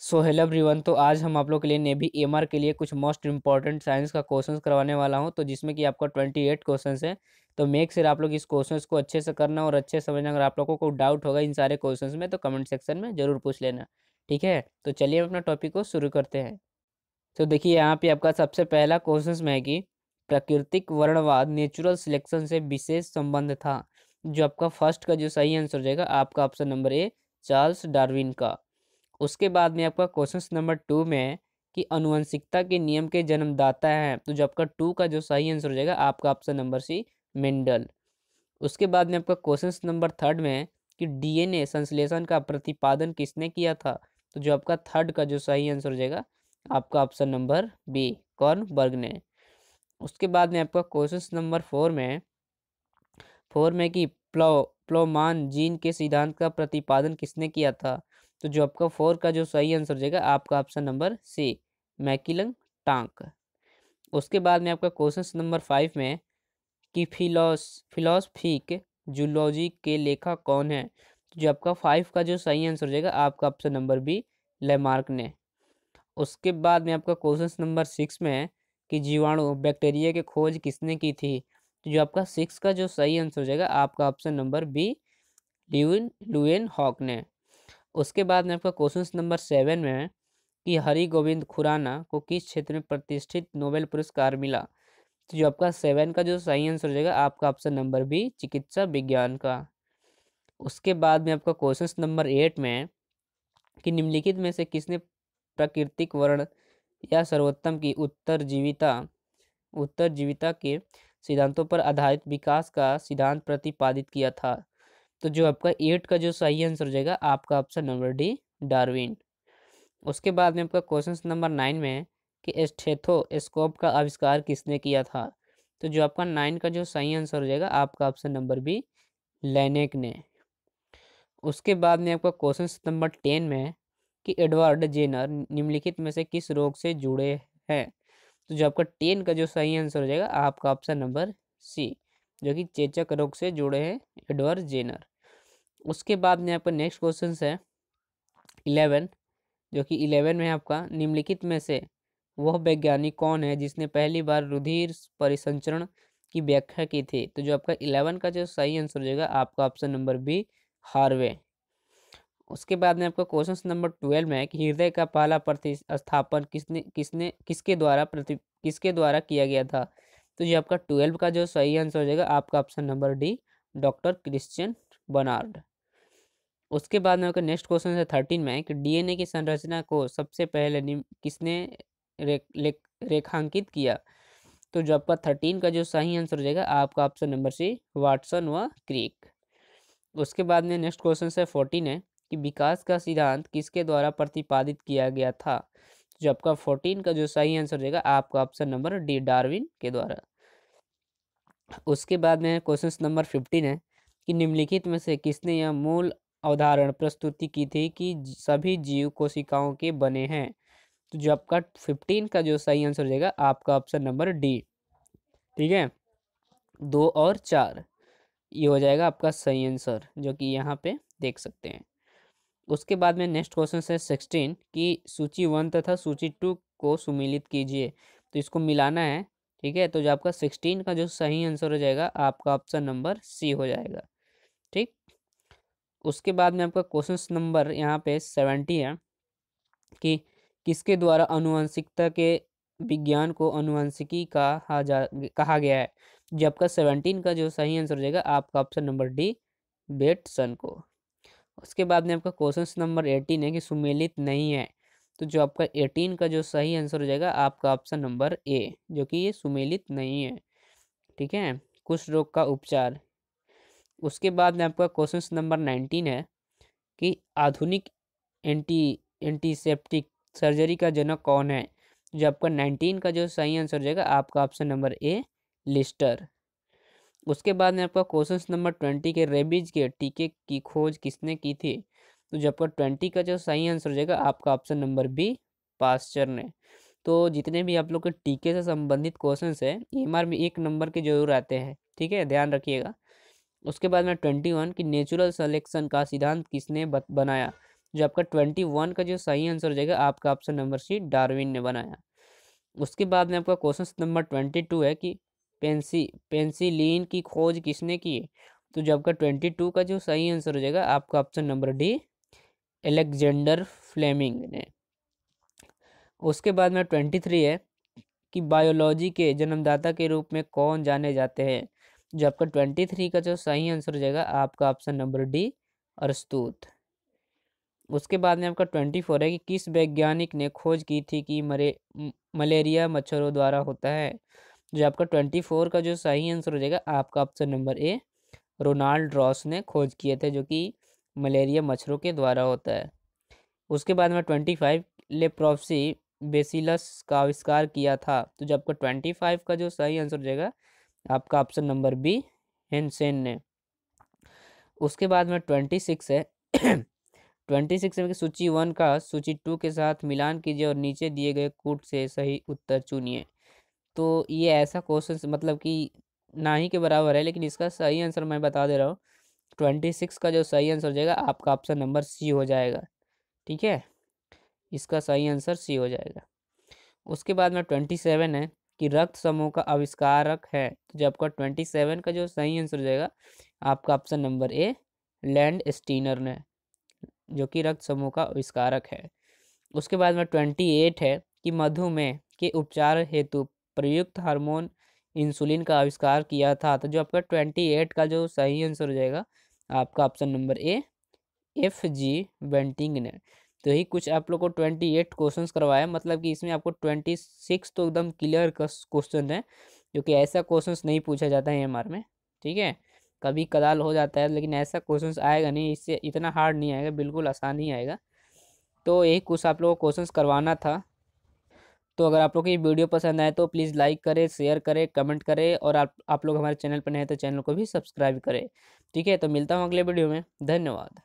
So hello everyone. तो आज हम आप लोग के लिए नेवी एमआर के लिए कुछ मोस्ट इंपॉर्टेंट साइंस का क्वेश्चंस करवाने वाला हूं। तो जिसमें कि आपका 28 क्वेश्चंस है। तो मेक श्योर आप लोग इस क्वेश्चंस को अच्छे से करना और अच्छे से समझना। अगर आप लोगों को डाउट होगा इन सारे क्वेश्चंस में तो कमेंट सेक्शन में जरूर पूछ लेना। ठीक है, तो चलिए हम अपना टॉपिक को शुरू करते हैं। तो देखिए यहाँ पे आपका सबसे पहला क्वेश्चन में है कि प्राकृतिक वर्णवाद नेचुरल सिलेक्शन से विशेष संबंध था। जो आपका फर्स्ट का जो सही आंसर हो जाएगा आपका ऑप्शन नंबर ए, चार्ल्स डार्विन का। उसके बाद में आपका क्वेश्चन नंबर 2 में है कि आनुवंशिकता के नियम के जन्मदाता हैं। तो जो आपका 2 का जो सही आंसर हो जाएगा आपका ऑप्शन नंबर सी, मेंडल। उसके बाद में आपका क्वेश्चन नंबर 3 में है कि डीएनए संश्लेषण का प्रतिपादन किसने किया था। तो जो आपका 3 का जो सही आंसर हो जाएगा आपका ऑप्शन नंबर बी, कॉर्नबर्ग ने। उसके बाद में आपका क्वेश्चन नंबर 4 में कि प्लोमान जीन के सिद्धांत का प्रतिपादन किसने किया था। तो जो आपका 4 का जो सही आंसर हो जाएगा आपका ऑप्शन नंबर सी, मैकिलन टांक। उसके बाद में आपका क्वेश्चन नंबर 5 में कि फिलोसफिक जूलॉजी के लेखक कौन है। तो जो आपका 5 का जो सही आंसर हो जाएगा आपका ऑप्शन नंबर बी, लेमार्क ने। उसके बाद में आपका क्वेश्चन नंबर 6 में है कि जीवाणु बैक्टीरिया की खोज किसने की थी। तो जो आपका 6 का जो सही आंसर हो जाएगा आपका option number B, Loen hoc ने। उसके बाद में आपका क्वेश्चन नंबर 7 में है कि हरि गोविंद खुराना को किस क्षेत्र में प्रतिष्ठित नोबेल पुरस्कार मिला। तो जो आपका 7 का जो सही आंसर हो जाएगा आपका ऑप्शन नंबर बी, चिकित्सा विज्ञान का। उसके बाद में आपका क्वेश्चन नंबर 8 में है कि निम्नलिखित में से किसने प्राकृतिक वर्ण या सर्वोत्तम की उत्तरजीविता के सिद्धांतों पर आधारित विकास का सिद्धांत प्रतिपादित किया था। तो जो आपका 8 का जो सही आंसर हो जाएगा आपका ऑप्शन नंबर डी, डार्विन। उसके बाद में आपका क्वेश्चन नंबर 9 में है कि स्टेथोस्कोप का आविष्कार किसने किया था। तो जो आपका 9 का जो सही आंसर हो जाएगा आपका ऑप्शन नंबर बी, लेनेक ने। उसके बाद में आपका क्वेश्चन नंबर 10 में है कि एडवर्ड जेनर निम्नलिखित में से किस रोग से जुड़े हैं। तो जो आपका 10 का जो सही आंसर हो जाएगा आपका ऑप्शन नंबर सी, जो कि चेचक रोग से जुड़े हैं एडवर्ड जेनर। उसके बाद में आपका नेक्स्ट क्वेश्चन है 11, जो कि 11 में आपका निम्नलिखित में से वह वैज्ञानिक कौन है जिसने पहली बार रुधिर परिसंचरण की व्याख्या की थी। तो जो आपका 11 का जो सही आंसर हो जाएगा आपका ऑप्शन नंबर बी, हार्वे। उसके बाद में आपका क्वेश्चन नंबर 12 में है कि हृदय का पहला प्रतिस्थापन किसके द्वारा किया गया था। तो ये आपका 12 का जो सही आंसर हो जाएगा आपका option number D, doctor Christian Barnard. उसके बाद में आपका नेक्स्ट क्वेश्चन है 13 में है कि डीएनए की संरचना को सबसे पहले किसने रेखांकित किया। तो जो आपका 13 का जो सही आंसर हो जाएगा आपका ऑप्शन नंबर सी, वाटसन व क्रिक। उसके बाद में नेक्स्ट क्वेश्चन है 14 है कि विकास का सिद्धांत किसके द्वारा प्रतिपादित किया गया था। जो आपका 14 का जो सही आंसर रहेगा आपका ऑप्शन नंबर डी, डार्विन के द्वारा। उसके बाद में क्वेश्चन नंबर 15 है कि निम्नलिखित में से किसने यह मूल अवधारणा प्रस्तुति की थी कि सभी जीव कोशिकाओं के बने हैं। तो जो आपका 15 का जो सही आंसर रहेगा आपका ऑप्शन नंबर डी। ठीक है, 2 और 4 ये हो जाएगा आपका सही आंसर, जो कि यहाँ पे देख सकते हैं। उसके बाद में नेक्स्ट क्वेश्चन है 16 कि सूची 1 तथा सूची 2 को सुमेलित कीजिए। तो इसको मिलाना है। ठीक है, तो जो आपका 16 का जो सही आंसर हो जाएगा आपका ऑप्शन नंबर सी हो जाएगा। ठीक, उसके बाद में आपका क्वेश्चन नंबर यहाँ पे 70 है कि किसके द्वारा आनुवंशिकता के विज्ञान को आनुवंशिकी कहा गया है। जो आपका 17 का जो सही आंसर हो जाएगा आपका ऑप्शन नंबर डी, बेटसन को। उसके बाद में आपका क्वेश्चन नंबर 18 है कि सुमेलित नहीं है। तो जो आपका 18 का जो सही आंसर हो जाएगा आपका ऑप्शन नंबर ए, जो कि ये सुमेलित नहीं है। ठीक है, कुष्ठ रोग का उपचार। उसके बाद में आपका क्वेश्चन नंबर 19 है कि आधुनिक एंटी एंटीसेप्टिक सर्जरी का जनक कौन है। जो आपका 19 का जो सही आंसर हो जाएगा आपका ऑप्शन नंबर ए, लिस्टर। उसके बाद में आपका क्वेश्चन नंबर 20 के रेबीज के टीके की खोज किसने की थी। तो जो आपका 20 का जो सही आंसर हो जाएगा आपका ऑप्शन नंबर बी, पास्चर ने। तो जितने भी आप लोग के टीके से संबंधित क्वेश्चंस है एमआर में 1 नंबर के जरूर आते हैं। ठीक है, ध्यान रखिएगा। उसके बाद में 21 की नेचुरल सिलेक्शन का सिद्धांत किसने बनाया। जो आपका 21 का जो सही आंसर हो जाएगा आपका ऑप्शन नंबर सी डार्विन ने बनाया। उसके बाद में आपका क्वेश्चन नंबर 22 है कि पेंसिलिन की खोज किसने की है। तो जो आपका 22 का जो सही आंसर हो जाएगा आपका option number D Alexander Fleming ने। उसके बाद में 23 है कि बायोलॉजी के जन्मदाता के रूप में कौन जाने जाते हैं। जो आपका 23 का जो सही आंसर हो जाएगा आपका ऑप्शन नंबर डी अरस्तूत। उसके बाद में आपका 24 है कि किस वैज्ञानिक ने खोज की थी कि मलेरिया मच्छरों द्वारा होता है। जो आपका 24 का जो सही आंसर हो जाएगा आपका option number A Ronald Ross ने खोज किए थे, जो कि मलेरिया मच्छरों के द्वारा होता है। उसके बाद में 25 लेप्रोप्सी बेसिलस का आविष्कार किया था। तो जो आपका 25 का जो सही आंसर हो जाएगा आपका ऑप्शन नंबर बी हेनसेन ने। उसके बाद में 26 है 26 में सूची 1 का सूची 2 के साथ मिलान कीजिए और नीचे दिए गए कूट से सही उत्तर चुनिए। तो ये ऐसा क्वेश्चन मतलब कि ना ही के बराबर है, लेकिन इसका सही आंसर मैं बता दे रहा हूँ। 26 का जो सही आंसर हो जाएगा आपका ऑप्शन नंबर सी हो जाएगा। ठीक है, इसका सही आंसर सी हो जाएगा। उसके बाद में 27 है कि रक्त समूह का आविष्कारक है। तो जो आपका 27 का जो सही आंसर हो जाएगा आपका option number a land Steiner ने, जो कि रक्त समूह का आविष्कारक है। उसके बाद में 28 है कि मधुमेह के उपचार हेतु प्रयुक्त हार्मोन इंसुलिन का आविष्कार किया था। तो जो आपका 28 का जो सही आंसर हो जाएगा आपका option number A FG Banting ने। तो यही कुछ आप लोग को 28 क्वेश्चंस करवाया, मतलब कि इसमें आपको 26 तो एकदम क्लियर क्वेश्चन है, क्योंकि ऐसा क्वेश्चंस नहीं पूछा जाता है MR में। ठीक है, कभी कदाल हो जाता है, लेकिन ऐसा क्वेश्चंस आएगा नहीं, इससे इतना हार्ड नहीं आएगा, बिल्कुल आसान ही आएगा। तो यही कुछ आप लोगों को क्वेश्चंस करवाना था। तो अगर आप लोग को ये वीडियो पसंद आए तो प्लीज़ लाइक करें, शेयर करें, कमेंट करें, और आप लोग हमारे चैनल पर नए हैं तो चैनल को भी सब्सक्राइब करें। ठीक है, तो मिलता हूँ अगले वीडियो में। धन्यवाद।